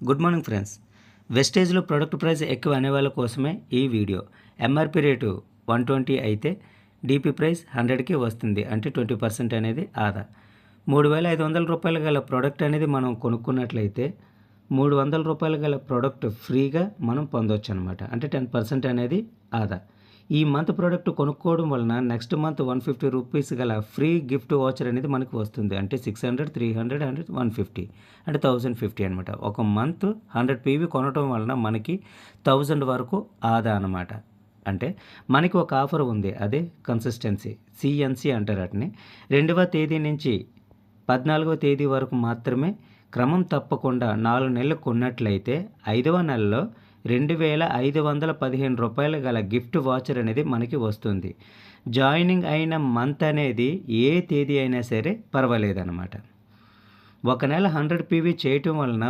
Good morning friends. వెస్టేజ్లో product price ఎక్కువ అనే వాళ్ళ కోసమే ఈ వీడియో. ఎంఆర్పి రేటు 120 అయితే డిపి ప్రైస్ 100కి వస్తుంది. అంటే 20% అనేది ఆదా. 3,500 రూపాయలు గల ప్రోడక్ట్ అనేది మనం కొనుక్కున్నట్లయితే 300 రూపాయలు గల ప్రోడక్ట్ ఫ్రీగా మనం పొందవచ్చు అనమాట. అంటే 10% అనేది ఆదా. ఈ మంత్ ప్రోడక్ట్ కొనుక్కోవడం వలన నెక్స్ట్ మంత్ 150 రూపీస్ గల ఫ్రీ గిఫ్ట్ వాచర్ అనేది మనకు వస్తుంది. అంటే 600, 300 అండ్ 150 అంటే 1050 అనమాట. ఒక మంత్ 100 పీవీ కొనడం వలన మనకి 1000 వరకు ఆదా అనమాట. అంటే మనకి ఒక ఆఫర్ ఉంది, అదే కన్సిస్టెన్సీ, సిఎన్సి అంటారు వాటిని. 2వ తేదీ నుంచి 14వ తేదీ వరకు మాత్రమే క్రమం తప్పకుండా 4 నెలలు కొన్నట్లయితే 5వ నెలలో 2,515 రూపాయలు గల గిఫ్ట్ వాచర్ అనేది మనకి వస్తుంది. జాయినింగ్ అయిన మంత్ అనేది ఏ తేదీ అయినా సరే పర్వాలేదన్నమాట. ఒక నెల 100 పీవీ చేయటం వలన